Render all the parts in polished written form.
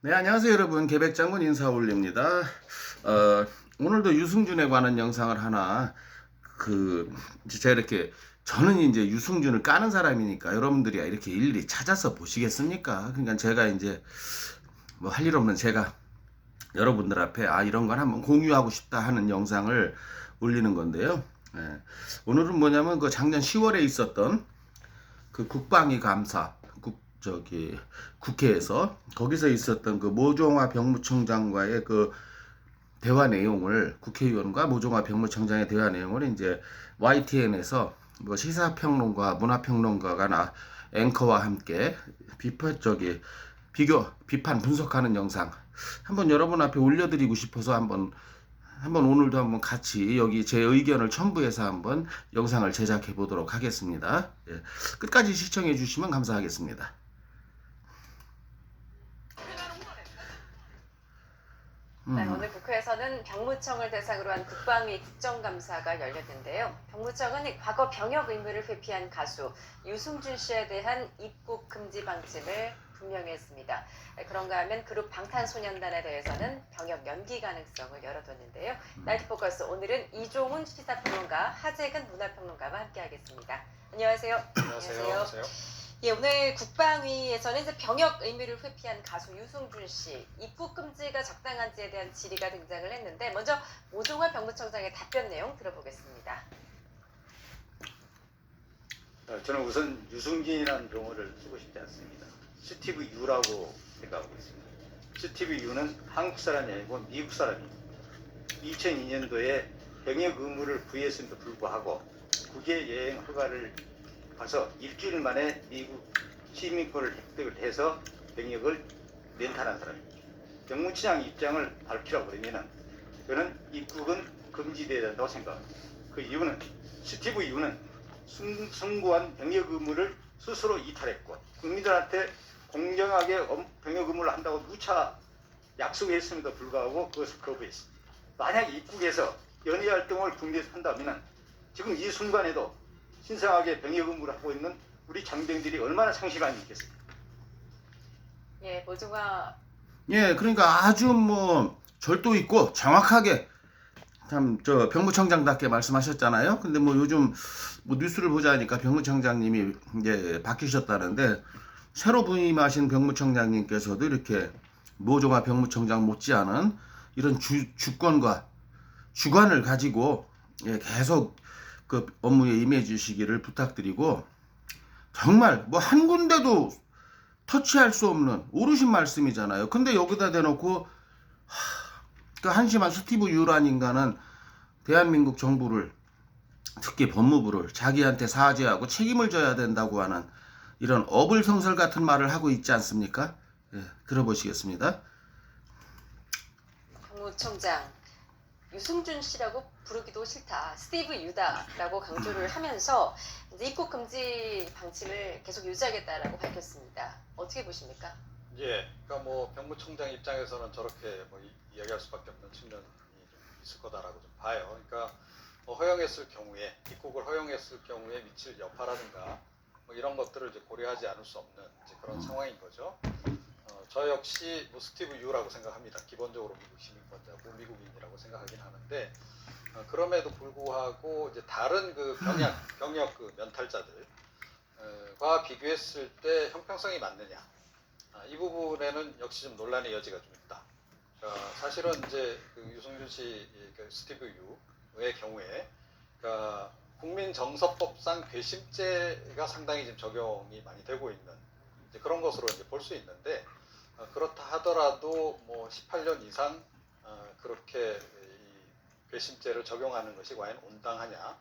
네, 안녕하세요 여러분. 계백장군 인사 올립니다. 오늘도 유승준에 관한 영상을 하나 제가 이렇게 저는 이제 유승준을 까는 사람이니까 여러분들이 이렇게 일일이 찾아서 보시겠습니까? 그러니까 제가 이제 뭐 할 일 없는 제가 여러분들 앞에 이런 걸 한번 공유하고 싶다 하는 영상을 올리는 건데요. 예, 오늘은 뭐냐면 그 작년 10월에 있었던 그 국방위 감사 국회에서 거기서 있었던 그 모종화 병무청장과의 그 대화 내용을 국회의원과 모종화 병무청장의 대화 내용을 이제 YTN에서 뭐 시사평론가, 문화평론가가 앵커와 함께 비판 분석하는 영상 한번 여러분 앞에 올려드리고 싶어서 한번 오늘도 한번 같이 여기 제 의견을 첨부해서 한번 영상을 제작해 보도록 하겠습니다. 예, 끝까지 시청해 주시면 감사하겠습니다. 네, 오늘 국회에서는 병무청을 대상으로 한 국방위 국정감사가 열렸는데요. 병무청은 과거 병역 의무를 회피한 가수 유승준 씨에 대한 입국 금지 방침을 분명히 했습니다. 그런가 하면 그룹 방탄소년단에 대해서는 병역 연기 가능성을 열어뒀는데요. 나이트포커스 오늘은 이종훈 시사평론가, 하재근 문화평론가와 함께하겠습니다. 안녕하세요. 안녕하세요. 예, 오늘 국방위에서는 이제 병역 의무를 회피한 가수 유승준 씨 입국 금지가 적당한지에 대한 질의가 등장을 했는데 먼저 모종화 병무청장의 답변 내용 들어보겠습니다. 저는 우선 유승준이라는 용어를 쓰고 싶지 않습니다. 스티브 유라고 생각하고 있습니다. 스티브 유는 한국 사람이 아니고 미국 사람입니다. 2002년도에 병역 의무를 부여했음에도 불구하고 국외 여행 허가를 가서 일주일 만에 미국 시민권을 획득을 해서 병역을 렌탈한 사람입니다. 병무청장 입장을 밝히라고 그러면은 저는 입국은 금지되어야 된다고 생각합니다. 그 이유는 스티브 유는 선고한 병역 의무를 스스로 이탈했고 국민들한테 공정하게 병역 의무를 한다고 누차 약속했음에도 불구하고 그것을 거부했습니다. 만약 입국해서 연예 활동을 국내에서 한다면 지금 이 순간에도 신성하게 병역 의무를 하고 있는 우리 장병들이 얼마나 상실감이 있겠습니까? 예, 모종화. 예, 그러니까 아주 뭐 절도 있고 정확하게 참 저 병무청장답게 말씀하셨잖아요. 근데 뭐 요즘 뭐 뉴스를 보자니까 병무청장님이 이제 바뀌셨다는데 새로 부임하신 병무청장님께서도 이렇게 모종화 병무청장 못지않은 이런 주권과 주관을 가지고 계속 그 업무에 임해 주시기를 부탁드리고 정말 뭐 한 군데도 터치할 수 없는 오르신 말씀이잖아요. 근데 여기다 대놓고 그 한심한 스티브 유란 인간은 대한민국 정부를 특히 법무부를 자기한테 사죄하고 책임을 져야 된다고 하는 이런 어불성설 같은 말을 하고 있지 않습니까? 예, 들어보시겠습니다. 병무청장 유승준 씨라고 부르기도 싫다, 스티브 유다라고 강조를 하면서 이제 입국 금지 방침을 계속 유지하겠다라고 밝혔습니다. 어떻게 보십니까? 예, 그러니까 뭐 병무청장 입장에서는 저렇게 뭐 이야기할 수밖에 없는 측면이 좀 있을 거다라고 좀 봐요. 그러니까 뭐 허용했을 경우에 입국을 허용했을 경우에 미칠 여파라든가 뭐 이런 것들을 이제 고려하지 않을 수 없는 이제 그런 상황인 거죠. 저 역시 뭐 스티브 유라고 생각합니다. 기본적으로 미국 시민권자고 미국인이라고 생각하긴 하는데 그럼에도 불구하고 이제 다른 그 병역 그 면탈자들과 비교했을 때 형평성이 맞느냐, 이 부분에는 역시 좀 논란의 여지가 좀 있다. 사실은 이제 그 유승준 씨, 그 스티브 유의 경우에 그러니까 국민정서법상 괘씸죄가 상당히 지금 적용이 많이 되고 있는 이제 그런 것으로 이제 볼 수 있는데 그렇다 하더라도 뭐 18년 이상 그렇게 이 괘씸죄를 적용하는 것이 과연 온당하냐,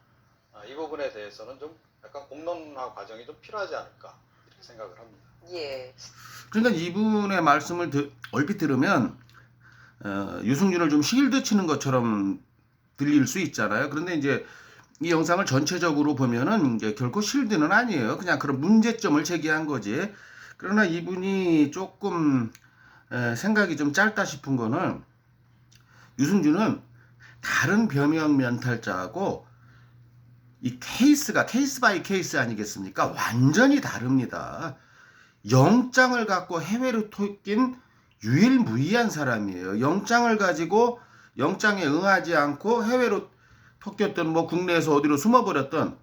이 부분에 대해서는 좀 약간 공론화 과정이 좀 필요하지 않을까 이렇게 생각을 합니다. 예. 그러니까 이분의 말씀을 얼핏 들으면 유승준을 좀 실드 치는 것처럼 들릴 수 있잖아요. 그런데 이제 이 영상을 전체적으로 보면은 이제 결코 실드는 아니에요. 그냥 그런 문제점을 제기한 거지. 그러나 이분이 조금 생각이 좀 짧다 싶은 거는 유승준은 다른 병역 면탈자하고 이 케이스가 케이스 바이 케이스 아니겠습니까? 완전히 다릅니다. 영장을 갖고 해외로 쫓긴 유일무이한 사람이에요. 영장을 가지고 영장에 응하지 않고 해외로 톡겼던 뭐 국내에서 어디로 숨어버렸던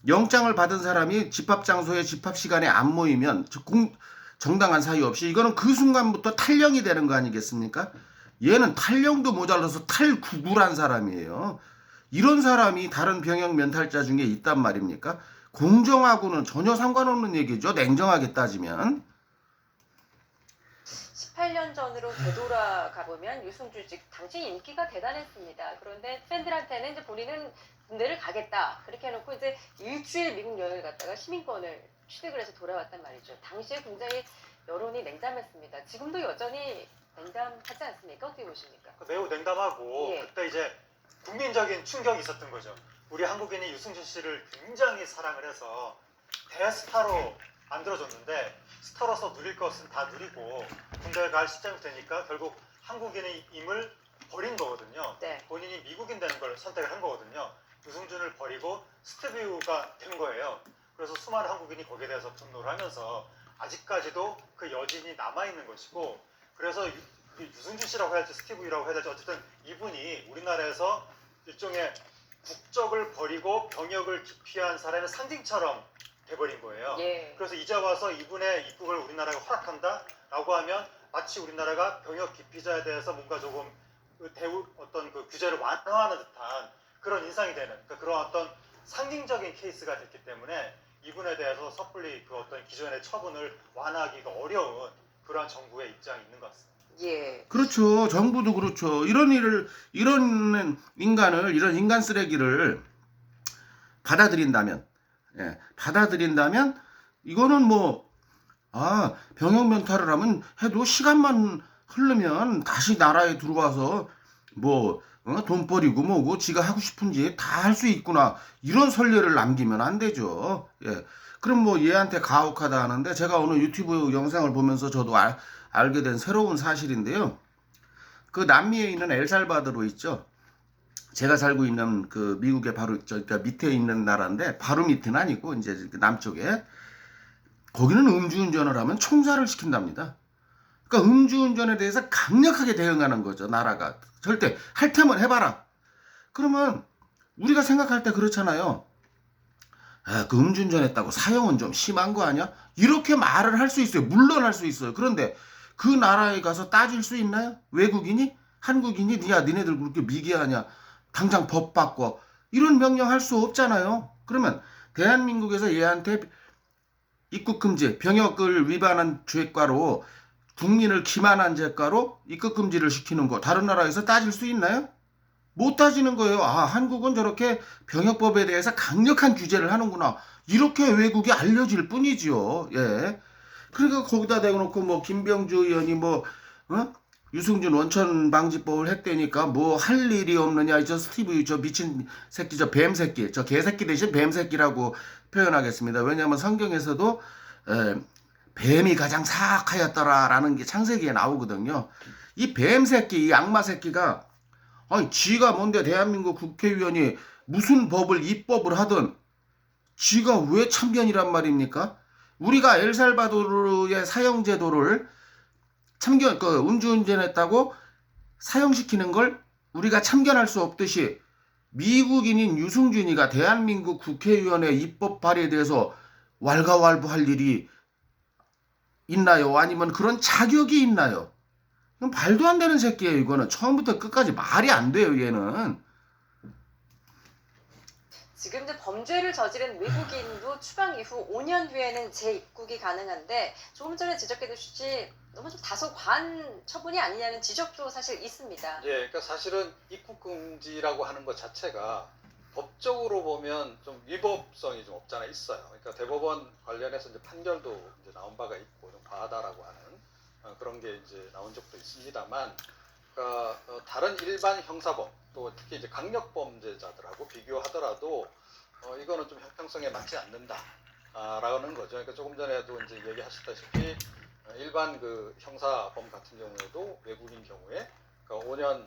영장을 받은 사람이 집합 장소에 집합 시간에 안 모이면 정당한 사유 없이 이거는 그 순간부터 탈령이 되는 거 아니겠습니까? 얘는 탈령도 모자라서 탈구구란 사람이에요. 이런 사람이 다른 병역 면탈자 중에 있단 말입니까? 공정하고는 전혀 상관없는 얘기죠. 냉정하게 따지면. 18년 전으로 되돌아가 보면 유승준 씨 당시 인기가 대단했습니다. 그런데 팬들한테는 이제 본인은 군대를 가겠다 그렇게 해놓고 이제 일주일 미국 여행을 갔다가 시민권을 취득을 해서 돌아왔단 말이죠. 당시에 굉장히 여론이 냉담했습니다. 지금도 여전히 냉담하지 않습니까? 어떻게 보십니까? 매우 냉담하고 예. 그때 이제 국민적인 충격이 있었던 거죠. 우리 한국인이 유승준 씨를 굉장히 사랑을 해서 대스타로 만들어줬는데 스타로서 누릴 것은 다 누리고 군대에 갈 시점이 되니까 결국 한국인임을 버린 거거든요. 네. 본인이 미국인 되는 걸 선택을 한 거거든요. 유승준을 버리고 스티브가 된 거예요. 그래서 수많은 한국인이 거기에 대해서 분노를 하면서 아직까지도 그 여진이 남아있는 것이고 그래서 유승준 씨라고 해야 할지 스티브라고 해야 할지 어쨌든 이분이 우리나라에서 일종의 국적을 버리고 병역을 기피한 사람의 상징처럼 돼버린 거예요. 예. 그래서 이제 와서 이분의 입국을 우리나라가 허락한다라고 하면 마치 우리나라가 병역 기피자에 대해서 뭔가 조금 어떤 그 규제를 완화하는 듯한 그런 인상이 되는 그런 어떤 상징적인 케이스가 됐기 때문에 이분에 대해서 섣불리 그 어떤 기존의 처분을 완화하기가 어려운 그러한 정부의 입장이 있는 것 같습니다. 예. 그렇죠. 정부도 그렇죠. 이런 이런 인간 쓰레기를 받아들인다면, 이거는 병역 면탈을 하면 해도 시간만 흐르면 다시 나라에 들어와서 돈 버리고 뭐고 지가 하고 싶은지 다 할 수 있구나. 이런 선례를 남기면 안 되죠. 예. 그럼 얘한테 가혹하다 하는데 제가 오늘 유튜브 영상을 보면서 저도 알게 된 새로운 사실인데요. 그 남미에 있는 엘살바도르 있죠. 제가 살고 있는 그 미국의 바로 그러니까 밑에 있는 나라인데 바로 밑은 아니고 이제 남쪽에 거기는 음주운전을 하면 총살을 시킨답니다. 그러니까 음주운전에 대해서 강력하게 대응하는 거죠. 나라가 절대 할 테면 해봐라. 그러면 우리가 생각할 때 그렇잖아요. 그 음주운전했다고 사형은 좀 심한 거 아니야? 이렇게 말을 할 수 있어요. 물론 할 수 있어요. 그런데 그 나라에 가서 따질 수 있나요? 외국인이? 한국인이? 니네들 그렇게 미개하냐? 당장 법 바꿔. 이런 명령 할 수 없잖아요. 그러면 대한민국에서 얘한테 입국금지, 병역을 위반한 죄과로 국민을 기만한 죄과로 입국금지를 시키는 거 다른 나라에서 따질 수 있나요? 못 따지는 거예요. 한국은 저렇게 병역법에 대해서 강력한 규제를 하는구나. 이렇게 외국에 알려질 뿐이지요. 예. 그러니까 거기다 대놓고 김병주 의원이 유승준 원천 방지법을 했대니까 할 일이 없느냐. 저 스티브 저 미친 새끼 저 뱀새끼 저 개새끼 대신 뱀새끼라고 표현하겠습니다. 왜냐하면 성경에서도 뱀이 가장 사악하였더라라는 게 창세기에 나오거든요. 이 뱀새끼 이 악마 새끼가 지가 뭔데 대한민국 국회의원이 무슨 법을 입법을 하든 지가 왜 참견이란 말입니까? 우리가 엘살바도르의 사형제도를 음주운전했다고 사형시키는 걸 우리가 참견할 수 없듯이 미국인인 유승준이가 대한민국 국회의원의 입법 발의에 대해서 왈가왈부할 일이 있나요? 아니면 그런 자격이 있나요? 이건 말도 안 되는 새끼예요. 이거는 처음부터 끝까지 말이 안 돼요. 얘는. 지금 이제 범죄를 저지른 외국인도 추방 이후 5년 뒤에는 재입국이 가능한데 조금 전에 지적해 주시지 너무 좀 다소 과한 처분이 아니냐는 지적도 사실 있습니다. 예, 그러니까 사실은 입국 금지라고 하는 것 자체가 법적으로 보면 좀 위법성이 좀 없잖아 있어요. 그러니까 대법원 관련해서 이제 판결도 이제 나온 바가 있고 좀 과하다라고 하는 그런 게 이제 나온 적도 있습니다만, 그러니까 다른 일반 형사범 또 특히 이제 강력범죄자들하고 비교하더라도 이거는 좀 형평성에 맞지 않는다라는 거죠. 그러니까 조금 전에도 이제 얘기하셨다시피 일반 그 형사범 같은 경우에도 외국인 경우에 그러니까 5년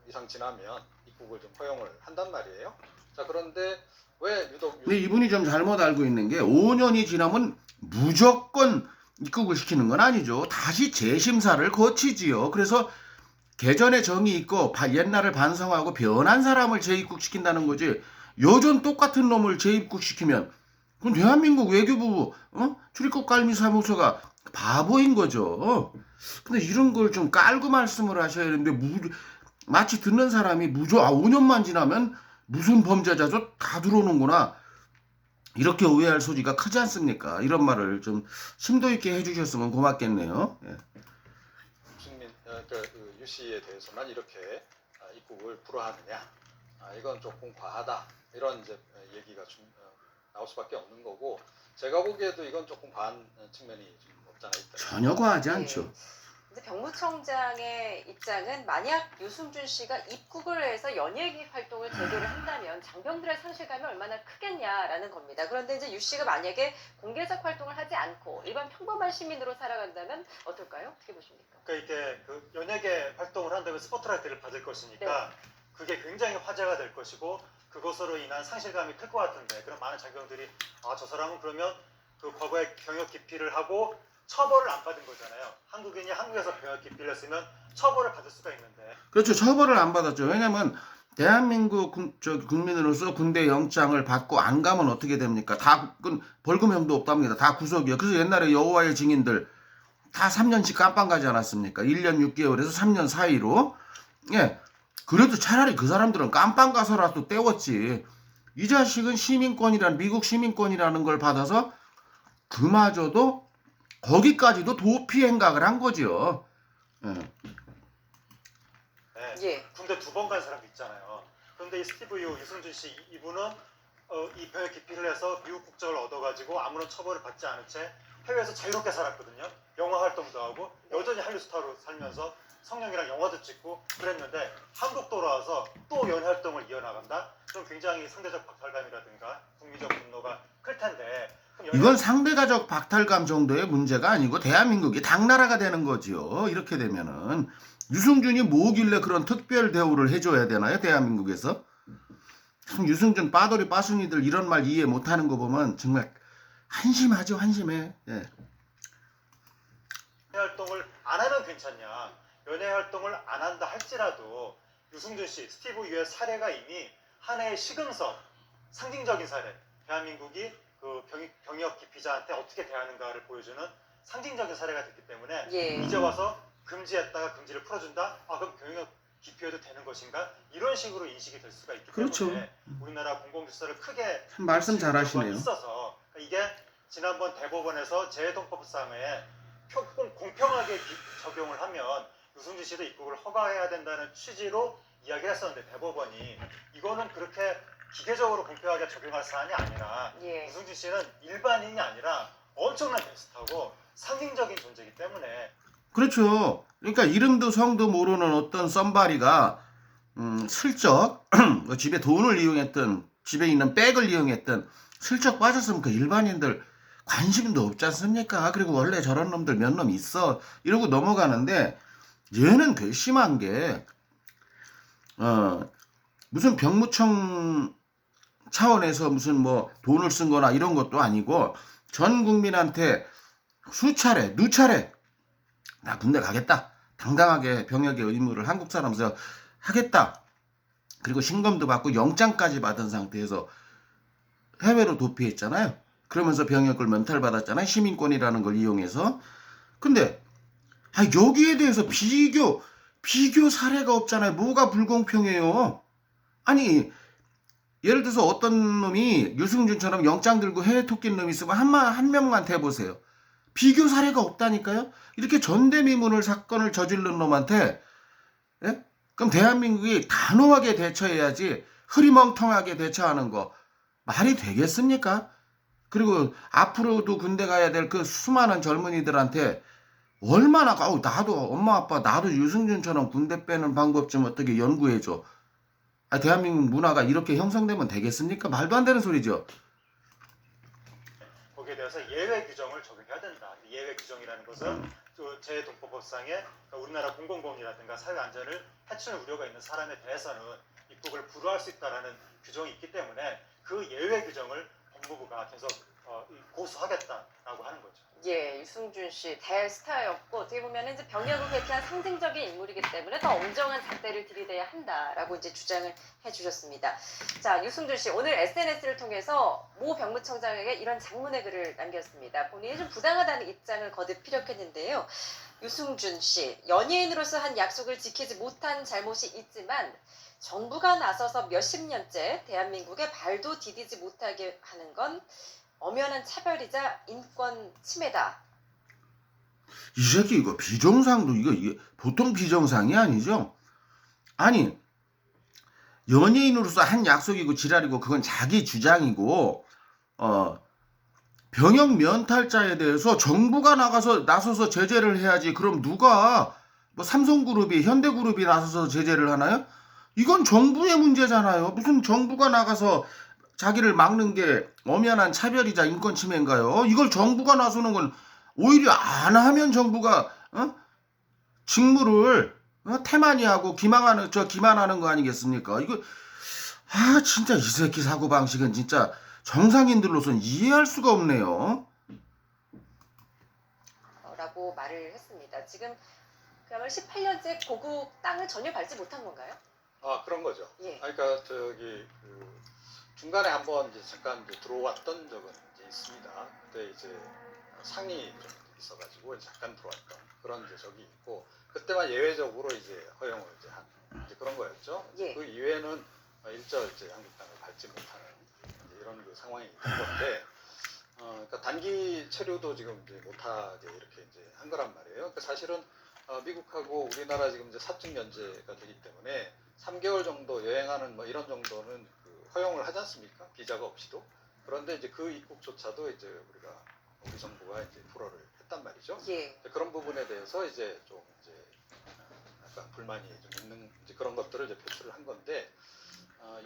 이상 지나면 입국을 좀 허용을 한단 말이에요. 자, 그런데 왜 유독 근데 이분이 좀 잘못 알고 있는 게 5년이 지나면 무조건 입국을 시키는 건 아니죠. 다시 재심사를 거치지요. 그래서 개전에 정이 있고 옛날을 반성하고 변한 사람을 재입국시킨다는 거지. 여전 똑같은 놈을 재입국시키면 그럼 대한민국 외교부 출입국 관리 사무소가 바보인 거죠. 근데 이런 걸 좀 깔고 말씀을 하셔야 되는데 마치 듣는 사람이 5년만 지나면 무슨 범죄자죠? 다 들어오는구나. 이렇게 오해할 소지가 크지 않습니까? 이런 말을 좀 심도 있게 해주셨으면 고맙겠네요. 예. 그러니까 그 유 씨에 대해서만 이렇게 입국을 불허하느냐, 이건 조금 과하다, 이런 이제 얘기가 좀 나올 수밖에 없는 거고, 제가 보기에도 이건 조금 과한 측면이 좀 없지 않아 있다. 전혀 과하지 않죠. 이제 병무청장의 입장은 만약 유승준 씨가 입국을 해서 연예계 활동을 재개를 한다면 장병들의 상실감이 얼마나 크겠냐라는 겁니다. 그런데 이제 유 씨가 만약에 공개적 활동을 하지 않고 일반 평범한 시민으로 살아간다면 어떨까요? 어떻게 보십니까? 그러니까 이게 그 연예계 활동을 한다면 스포트라이트를 받을 것이니까 그게 굉장히 화제가 될 것이고 그것으로 인한 상실감이 클 것 같은데 그럼 많은 장병들이 저 사람은 그러면 그 과거에 병역 기피를 하고 처벌을 안 받은 거잖아요. 한국인이 한국에서 병역 기피를 했으면 처벌을 받을 수가 있는데. 그렇죠. 처벌을 안 받았죠. 왜냐면 대한민국 국민으로서 군대 영장을 받고 안 가면 어떻게 됩니까? 다 벌금형도 없답니다. 다 구속이요. 그래서 옛날에 여호와의 증인들 다 3년씩 깜빵 가지 않았습니까? 1년 6개월에서 3년 사이로. 예. 그래도 차라리 그 사람들은 깜빵 가서라도 때웠지. 이 자식은 미국 시민권이라는 걸 받아서 그마저도 거기까지도 도피 행각을 한 거죠. 예. 예. 군대 2번 간 사람도 있잖아요. 그런데 이 스티브 유승준 씨 이분은 이 병역 기피를 해서 미국 국적을 얻어가지고 아무런 처벌을 받지 않은 채 해외에서 자유롭게 살았거든요. 영화 활동도 하고 여전히 한류 스타로 살면서 성룡이랑 영화도 찍고 그랬는데 한국 돌아와서 또 연애 활동을 이어나간다? 그럼 굉장히 상대적 박탈감이라든가 국민적 분노가 클 텐데 이건 상대가적 박탈감 정도의 문제가 아니고 대한민국이 당나라가 되는 거지요. 이렇게 되면은 유승준이 뭐길래 그런 특별 대우를 해줘야 되나요? 대한민국에서? 유승준 빠돌이 빠순이들 이런 말 이해 못하는 거 보면 정말 한심하죠. 한심해. 예. 연애 활동을 안 하면 괜찮냐? 연애 활동을 안 한다 할지라도 유승준 씨, 스티브 유의 사례가 이미 하나의 시금석, 상징적인 사례. 대한민국이 그 병역 기피자한테 어떻게 대하는가를 보여주는 상징적인 사례가 됐기 때문에 이제 와서 금지했다가 금지를 풀어준다? 그럼 병역 기피해도 되는 것인가? 이런 식으로 인식이 될 수가 있기 그렇죠. 때문에 우리나라 공공질서를 크게 참 말씀 잘하시네요. 있어서 이게 지난번 대법원에서 재해동법상에 공평하게 적용을 하면 유승준 씨도 입국을 허가해야 된다는 취지로 이야기를 했었는데 대법원이 이거는 그렇게 기계적으로 공평하게 적용할 사안이 아니라 유승준 씨는 일반인이 아니라 엄청난 게스트하고 상징적인 존재이기 때문에 그렇죠. 그러니까 이름도 성도 모르는 어떤 썸바리가 슬쩍 집에 돈을 이용했던 집에 있는 백을 이용했던 슬쩍 빠졌으면 그 일반인들 관심도 없지 않습니까? 그리고 원래 저런 놈들 몇 놈 있어 이러고 넘어가는데 얘는 괘씸한 게 무슨 병무청 차원에서 무슨 뭐 돈을 쓴 거나 이런 것도 아니고 전 국민한테 누차례 나 군대 가겠다. 당당하게 병역의 의무를 한국 사람으로서 하겠다. 그리고 신검도 받고 영장까지 받은 상태에서 해외로 도피했잖아요. 그러면서 병역을 면탈받았잖아요. 시민권이라는 걸 이용해서. 근데 여기에 대해서 비교 사례가 없잖아요. 뭐가 불공평해요. 아니 예를 들어서 어떤 놈이 유승준처럼 영장 들고 해외 토끼는 놈이 있으면 한 명만 대보세요. 비교 사례가 없다니까요. 이렇게 전대미문을 사건을 저지른 놈한테 그럼 대한민국이 단호하게 대처해야지 흐리멍텅하게 대처하는 거 말이 되겠습니까? 그리고 앞으로도 군대 가야 될 그 수많은 젊은이들한테 얼마나 나도 엄마 아빠 나도 유승준처럼 군대 빼는 방법 좀 어떻게 연구해줘. 대한민국 문화가 이렇게 형성되면 되겠습니까? 말도 안 되는 소리죠. 거기에 대해서 예외 규정을 적용해야 된다. 예외 규정이라는 것은 재해동법상에 우리나라 공공보험이라든가 사회 안전을 해치는 우려가 있는 사람에 대해서는 입국을 불허할 수 있다라는 규정이 있기 때문에 그 예외 규정을 법무부가 계속 고수하겠다라고 하는 거죠. 예, 유승준 씨 대스타였고 어떻게 보면 이제 병역을 회피한 상징적인 인물이기 때문에 더 엄정한 잣대를 들이대야 한다라고 이제 주장을 해주셨습니다. 자, 유승준 씨 오늘 SNS를 통해서 모 병무청장에게 이런 장문의 글을 남겼습니다. 본인이 좀 부당하다는 입장을 거듭 피력했는데요. 유승준 씨, 연예인으로서 한 약속을 지키지 못한 잘못이 있지만 정부가 나서서 몇십 년째 대한민국에 발도 디디지 못하게 하는 건 엄연한 차별이자 인권 침해다. 이 새끼 이거 비정상도 이게 보통 비정상이 아니죠. 아니 연예인으로서 한 약속이고 지랄이고 그건 자기 주장이고 병역 면탈자에 대해서 정부가 나서서 제재를 해야지. 그럼 누가 뭐 삼성그룹이 현대그룹이 나서서 제재를 하나요? 이건 정부의 문제잖아요. 무슨 정부가 나가서 자기를 막는 게 엄연한 차별이자 인권 침해인가요? 이걸 정부가 나서는 건 오히려 안 하면 정부가 직무를 태만히 하고 기만하는 거 아니겠습니까? 이거 진짜 이 새끼 사고 방식은 진짜 정상인들로서는 이해할 수가 없네요. 라고 말을 했습니다. 지금 그야말로 18년째 고국 땅을 전혀 밟지 못한 건가요? 그런 거죠. 예. 그러니까 중간에 한번 이제 잠깐 이제 들어왔던 적은 이제 있습니다. 그때 이제 상이 좀 있어가지고 잠깐 들어왔던 그런 이제 적이 있고, 그때만 예외적으로 이제 허용을 이제 한 이제 그런 거였죠. 예. 그 이외에는 일절 이제 한국 땅을 밟지 못하는 이제 이런 그 상황이 있는 건데, 그러니까 단기 체류도 지금 이제 못하게 이렇게 이제 한 거란 말이에요. 그러니까 사실은 미국하고 우리나라 지금 이제 사적 면제가 되기 때문에 3개월 정도 여행하는 뭐 이런 정도는 허용을 하지 않습니까? 비자가 없이도. 그런데 이제 그 입국조차도 이제 우리 정부가 이제 불허를 했단 말이죠. 예. 그런 부분에 대해서 이제 좀 이제 약간 불만이 좀 있는 이제 그런 것들을 이제 표출을 한 건데,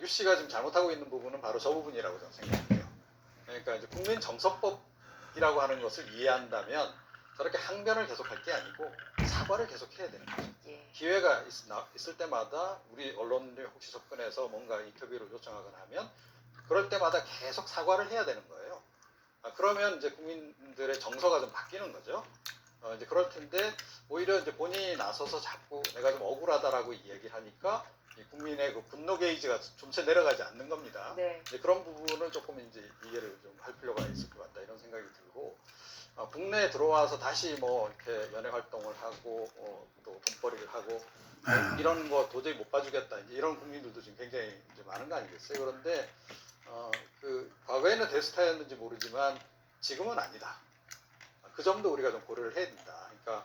유 씨가 지금 잘못하고 있는 부분은 바로 저 부분이라고 저는 생각해요. 그러니까 이제 국민정서법이라고 하는 것을 이해한다면 저렇게 항변을 계속할 게 아니고 사과를 계속해야 되는 거죠. 예. 기회가 있을 때마다 우리 언론들이 혹시 접근해서 뭔가 인터뷰를 요청하거나 하면 그럴 때마다 계속 사과를 해야 되는 거예요. 그러면 이제 국민들의 정서가 좀 바뀌는 거죠. 이제 그럴 텐데 오히려 이제 본인이 나서서 자꾸 내가 좀 억울하다라고 이야기를 하니까 이 국민의 그 분노 게이지가 좀채 내려가지 않는 겁니다. 네. 이제 그런 부분을 조금 이제 이해를 좀 할 필요가 있을 것 같다 이런 생각이 들고, 국내에 들어와서 다시 뭐 이렇게 연예 활동을 하고 또 돈벌이를 하고 이런 거 도저히 못 봐주겠다 이제 이런 국민들도 지금 굉장히 이제 많은 거 아니겠어요? 그런데 과거에는 대스타였는지 모르지만 지금은 아니다. 그 점도 우리가 좀 고려를 해야 된다. 그러니까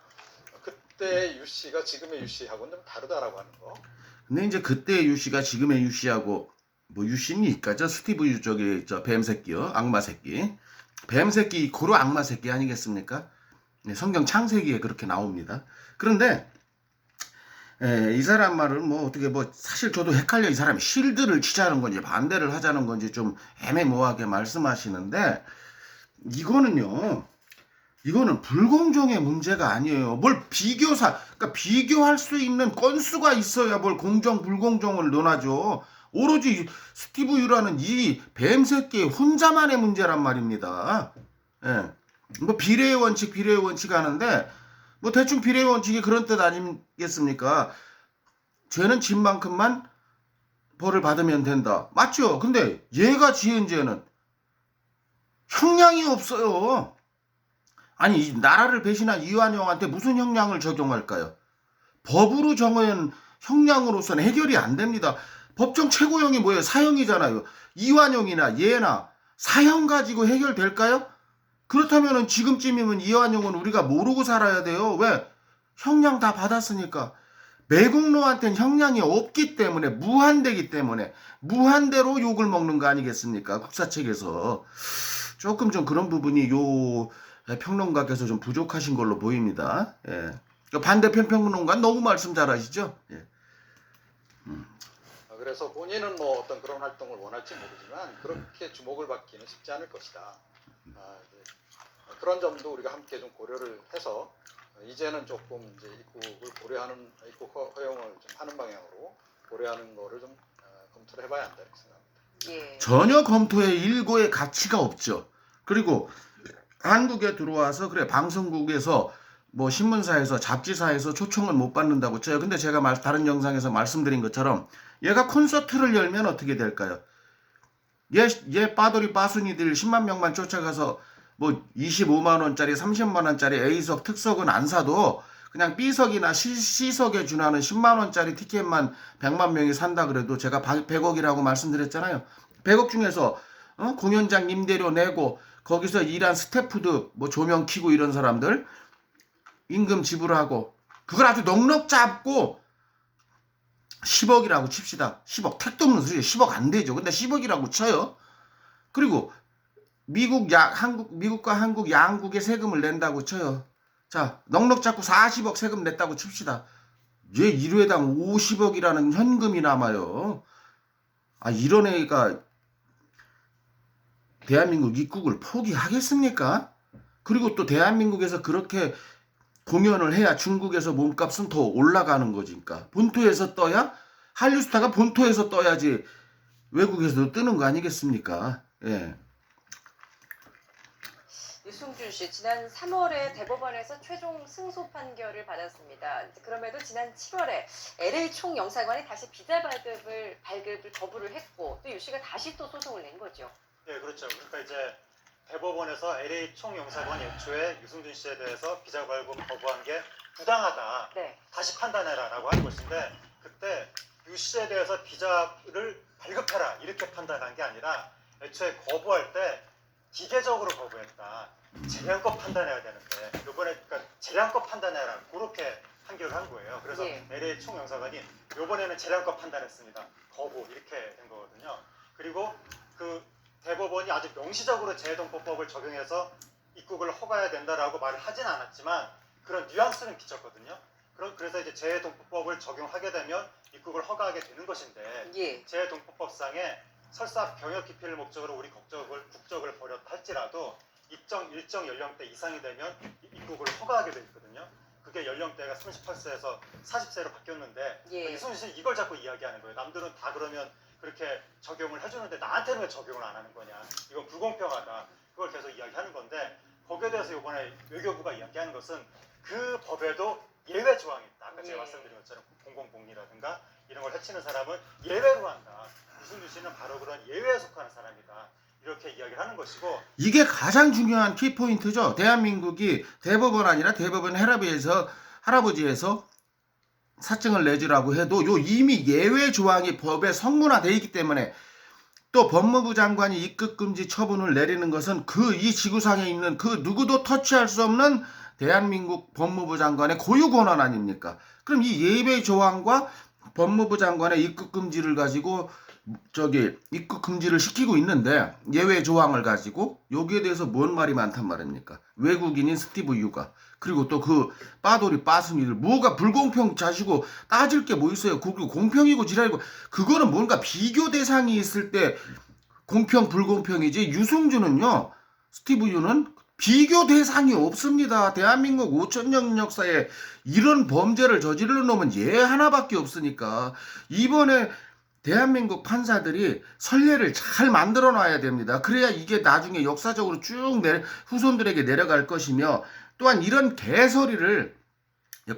그때 유 씨가 지금의 유 씨하고는 좀 다르다라고 하는 거. 근데 이제 그때 유 씨가 지금의 유 씨하고 뭐 유 씨입니까? 저 스티브 유 저 뱀 새끼요, 악마 새끼. 뱀 새끼 고로 악마 새끼 아니겠습니까? 네, 성경 창세기에 그렇게 나옵니다. 그런데 이 사람 말은 뭐 어떻게 뭐 사실 저도 헷갈려. 이 사람이 실드를 치자는 건지 반대를 하자는 건지 좀 애매모호하게 말씀하시는데, 이거는 불공정의 문제가 아니에요. 뭘 그러니까 비교할 수 있는 건수가 있어야 뭘 공정 불공정을 논하죠. 오로지 스티브 유라는 이 뱀새끼 혼자만의 문제란 말입니다. 예. 뭐 비례의 원칙 하는데 뭐 대충 비례의 원칙이 그런 뜻 아니겠습니까? 죄는 진 만큼만 벌을 받으면 된다. 맞죠? 근데 얘가 지은 죄는 형량이 없어요. 아니 이 나라를 배신한 이완용한테 무슨 형량을 적용할까요? 법으로 정한 형량으로서는 해결이 안 됩니다. 법정 최고형이 뭐예요? 사형이잖아요. 이완용이나 얘나 사형 가지고 해결될까요? 그렇다면 지금쯤이면 이완용은 우리가 모르고 살아야 돼요. 왜? 형량 다 받았으니까. 매국노한테는 형량이 없기 때문에, 무한대기 때문에 무한대로 욕을 먹는 거 아니겠습니까? 국사책에서. 조금 좀 그런 부분이 요 평론가께서 좀 부족하신 걸로 보입니다. 예. 반대편 평론가 너무 말씀 잘하시죠? 예. 그래서 본인은 뭐 어떤 그런 활동을 원할지 모르지만 그렇게 주목을 받기는 쉽지 않을 것이다. 그런 점도 우리가 함께 좀 고려를 해서 이제는 조금 이제 입국 허용을 좀 하는 방향으로 고려하는 거를 좀 검토를 해봐야 한다 이렇게 생각합니다. 예. 전혀 검토의 일고의 가치가 없죠. 그리고 한국에 들어와서 그래 방송국에서 뭐 신문사에서 잡지사에서 초청을 못 받는다고 쳐요. 근데 제가 다른 영상에서 말씀드린 것처럼 얘가 콘서트를 열면 어떻게 될까요? 얘 빠돌이 빠순이들 10만 명만 쫓아가서 뭐 25만 원짜리 30만 원짜리 A석 특석은 안 사도 그냥 B석이나 C석에 준하는 10만 원짜리 티켓만 100만 명이 산다 그래도 제가 100억이라고 말씀드렸잖아요. 100억 중에서 공연장 임대료 내고 거기서 일한 스태프도 뭐 조명 켜고 이런 사람들 임금 지불하고 그걸 아주 넉넉 잡고 10억이라고 칩시다. 10억 택도 없는 소리예요. 10억 안 되죠. 근데 10억이라고 쳐요. 그리고 미국과 한국 양국의 세금을 낸다고 쳐요. 자, 넉넉 잡고 40억 세금 냈다고 칩시다. 얘 1회당 50억이라는 현금이 남아요. 아, 이런 애가 대한민국 입국을 포기하겠습니까? 그리고 또 대한민국에서 그렇게 공연을 해야 중국에서 몸값은 더 올라가는 거니까. 본토에서 떠야 한류스타가 본토에서 떠야지 외국에서도 뜨는 거 아니겠습니까? 예. 유승준 씨, 지난 3월에 대법원에서 최종 승소 판결을 받았습니다. 그럼에도 지난 7월에 LA 총영사관이 다시 비자 발급을 거부를 했고 또 유 씨가 다시 또 소송을 낸 거죠. 네, 그렇죠. 그러니까 이제 대법원에서 LA 총영사관이 애초에 유승준 씨에 대해서 비자 발급 거부한 게 부당하다. 네. 다시 판단해라라고 하는 것인데 그때 유 씨에 대해서 비자를 발급해라 이렇게 판단한 게 아니라 애초에 거부할 때 기계적으로 거부했다. 재량껏 판단해야 되는데 이번에 그러니까 재량껏 판단해라 그렇게 판결을 한 거예요. 그래서 예. LA 총영사관이 이번에는 재량껏 판단했습니다. 거부 이렇게 된 거거든요. 그리고 그 대법원이 아주 명시적으로 재해동법법을 적용해서 입국을 허가해야 된다라고 말을 하진 않았지만 그런 뉘앙스는 비쳤거든요. 그래서 이제 재해동법법을 적용하게 되면 입국을 허가하게 되는 것인데 예. 재해동법법상에 설사 병역 기피를 목적으로 우리 국적을 버렸다 할지라도 일정 연령대 이상이 되면 입국을 허가하게 돼 있거든요. 그게 연령대가 38세에서 40세로 바뀌었는데 예. 이순신 씨는 이걸 자꾸 이야기하는 거예요. 남들은 다 그러면 그렇게 적용을 해주는데 나한테는 왜 적용을 안 하는 거냐. 이건 불공평하다. 그걸 계속 이야기하는 건데 거기에 대해서 이번에 외교부가 이야기하는 것은 그 법에도 예외 조항이 있다. 아까 제가 예. 말씀드린 것처럼 공공복리라든가 이런 걸 해치는 사람은 예외로 한다. 유승준 씨는 바로 그런 예외에 속하는 사람이다. 이렇게 이야기를 하는 것이고 이게 가장 중요한 키포인트죠. 대한민국이 대법원 아니라 대법원 할아버지에서 사증을 내주라고 해도 요 이미 예외 조항이 법에 성문화되어 있기 때문에 또 법무부 장관이 입국금지 처분을 내리는 것은 이 지구상에 있는 그 누구도 터치할 수 없는 대한민국 법무부 장관의 고유 권한 아닙니까? 그럼 이 예외 조항과 법무부 장관의 입국금지를 가지고 입국금지를 시키고 있는데 예외 조항을 가지고 여기에 대해서 뭔 말이 많단 말입니까? 외국인인 스티브 유가 그리고 또 그 빠돌이 빠순이들 뭐가 불공평 자시고 따질 게 뭐 있어요? 그리고 공평이고 지랄이고 그거는 뭔가 비교 대상이 있을 때 공평 불공평이지. 유승준은요 스티브 유는 비교 대상이 없습니다. 대한민국 5천년 역사에 이런 범죄를 저지르는 놈은 얘 하나밖에 없으니까 이번에 대한민국 판사들이 선례를 잘 만들어 놔야 됩니다. 그래야 이게 나중에 역사적으로 쭉 후손들에게 내려갈 것이며 또한 이런 개소리를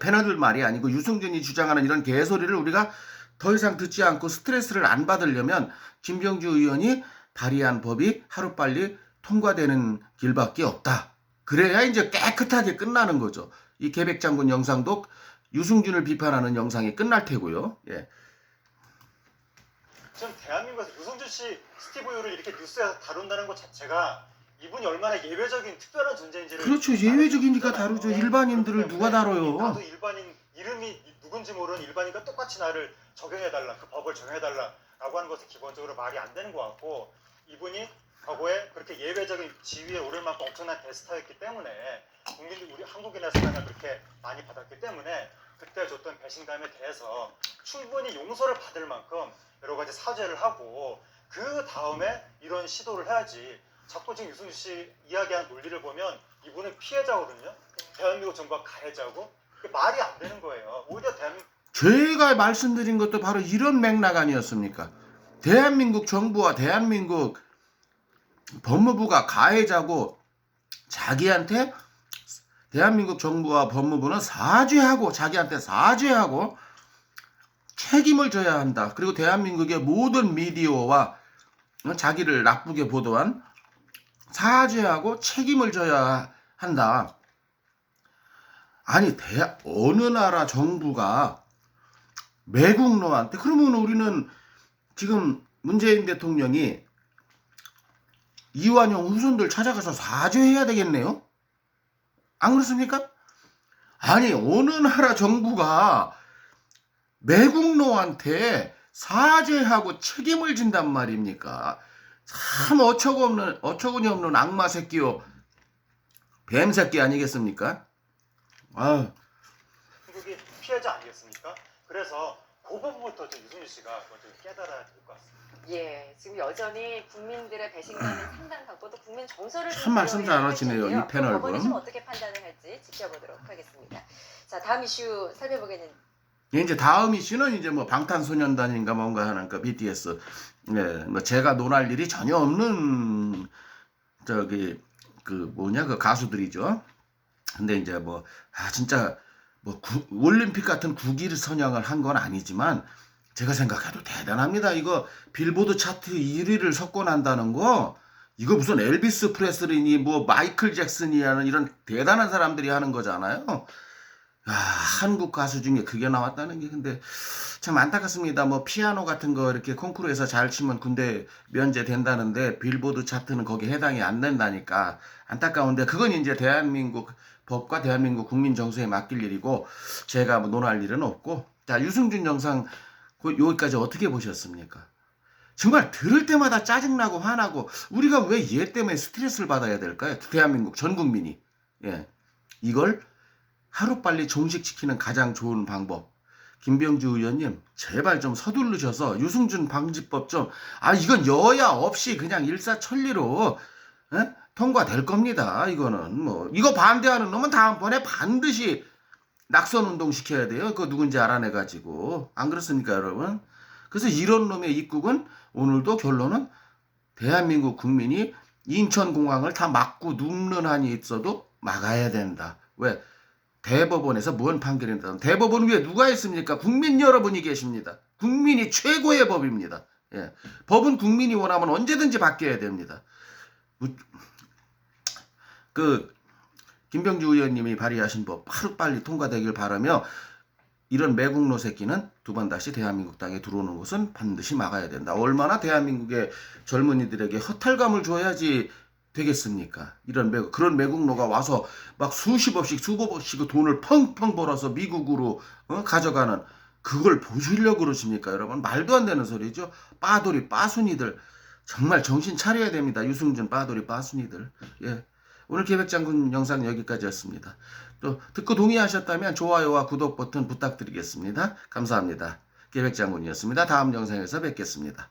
패널들 말이 아니고 유승준이 주장하는 이런 개소리를 우리가 더 이상 듣지 않고 스트레스를 안 받으려면 김병주 의원이 발의한 법이 하루빨리 통과되는 길밖에 없다. 그래야 이제 깨끗하게 끝나는 거죠. 이 계백장군 영상도 유승준을 비판하는 영상이 끝날 테고요. 예. 지금 대한민국에서 유승준 씨, 스티브 유를 이렇게 뉴스에서 다룬다는 것 자체가 이분이 얼마나 예외적인 특별한 존재인지를 그렇죠. 예외적이니까 다루죠. 일반인들을 누가 다뤄요. 나도 일반인 이름이 누군지 모르는 일반인과 똑같이 나를 적용해달라, 그 법을 적용해달라라고 하는 것은 기본적으로 말이 안 되는 것 같고 이분이 과거에 그렇게 예외적인 지위에 오를 만큼 엄청난 대스타였기 때문에 국민들 우리 한국인의 사랑을 그렇게 많이 받았기 때문에 그때 줬던 배신감에 대해서 충분히 용서를 받을 만큼 여러 가지 사죄를 하고 그 다음에 이런 시도를 해야지. 자꾸 지금 유승준 씨 이야기한 논리를 보면 이분은 피해자거든요. 대한민국 정부가 가해자고 말이 안 되는 거예요. 오히려 대한민국 제가 말씀드린 것도 바로 이런 맥락 아니었습니까? 대한민국 정부와 대한민국 법무부가 가해자고 자기한테 대한민국 정부와 법무부는 자기한테 사죄하고 책임을 져야 한다. 그리고 대한민국의 모든 미디어와 자기를 나쁘게 보도한 사죄하고 책임을 져야 한다. 아니, 어느 나라 정부가 매국노한테, 그러면 우리는 지금 문재인 대통령이 이완용 후손들 찾아가서 사죄해야 되겠네요? 안 그렇습니까? 아니, 어느 나라 정부가 매국노한테 사죄하고 책임을 진단 말입니까? 참 어처구니 없는 악마 새끼요. 뱀 새끼 아니겠습니까? 아유. 한국이 피해자 아니겠습니까? 그래서 그 부분부터 좀 유승준 씨가 좀 깨달아야 될 것 같습니다. 예, 지금 여전히 국민들의 배신감이 상당하고 또 국민 정서를 참 말씀 잘하시네요, 이 패널분. 법원이 좀 어떻게 판단을 할지 지켜보도록 하겠습니다. 자, 다음 이슈 살펴보겠는데. 이제 다음 이슈는 이제 뭐 방탄소년단인가 뭔가 하는 그 BTS. 예, 뭐 제가 논할 일이 전혀 없는 그 가수들이죠. 근데 이제 뭐 진짜 뭐 올림픽 같은 국위를 선양을 한 건 아니지만 제가 생각해도 대단합니다. 이거 빌보드 차트 1위를 석권한다는 거, 이거 무슨 엘비스 프레슬리니 뭐 마이클 잭슨이 하는 이런 대단한 사람들이 하는 거잖아요. 한국 가수 중에 그게 나왔다는 게 근데 참 안타깝습니다. 뭐 피아노 같은 거 이렇게 콩쿠르에서 잘 치면 군대 면제된다는데 빌보드 차트는 거기에 해당이 안 된다니까 안타까운데, 그건 이제 대한민국 법과 대한민국 국민 정서에 맡길 일이고 제가 뭐 논할 일은 없고. 자, 유승준 영상 여기까지 어떻게 보셨습니까? 정말 들을 때마다 짜증나고 화나고, 우리가 왜 얘 때문에 스트레스를 받아야 될까요? 대한민국 전 국민이. 예, 이걸 하루빨리 종식시키는 가장 좋은 방법, 김병주 의원님 제발 좀 서두르셔서 유승준 방지법 좀, 이건 여야 없이 그냥 일사천리로 통과될 겁니다. 이거는 뭐 이거 반대하는 놈은 다음번에 반드시 낙선운동 시켜야 돼요. 그거 누군지 알아내가지고. 안 그렇습니까, 여러분? 그래서 이런 놈의 입국은 오늘도 결론은 대한민국 국민이 인천공항을 다 막고 눕는 한이 있어도 막아야 된다. 왜? 대법원에서 뭔 판결이 났다. 대법원 위에 누가 있습니까? 국민 여러분이 계십니다. 국민이 최고의 법입니다. 예. 법은 국민이 원하면 언제든지 바뀌어야 됩니다. 김병주 의원님이 발의하신 법 하루빨리 통과되길 바라며, 이런 매국노 새끼는 두 번 다시 대한민국 땅에 들어오는 것은 반드시 막아야 된다. 얼마나 대한민국의 젊은이들에게 허탈감을 줘야지 되겠습니까? 그런 매국노가 와서 막 수십억씩 수백억씩 돈을 펑펑 벌어서 미국으로 가져가는, 그걸 보시려고 그러십니까, 여러분? 말도 안 되는 소리죠. 빠돌이 빠순이들 정말 정신 차려야 됩니다. 유승준 빠돌이 빠순이들. 예. 오늘 계획장군 영상 여기까지였습니다. 또 듣고 동의하셨다면 좋아요와 구독 버튼 부탁드리겠습니다. 감사합니다. 계획장군이었습니다. 다음 영상에서 뵙겠습니다.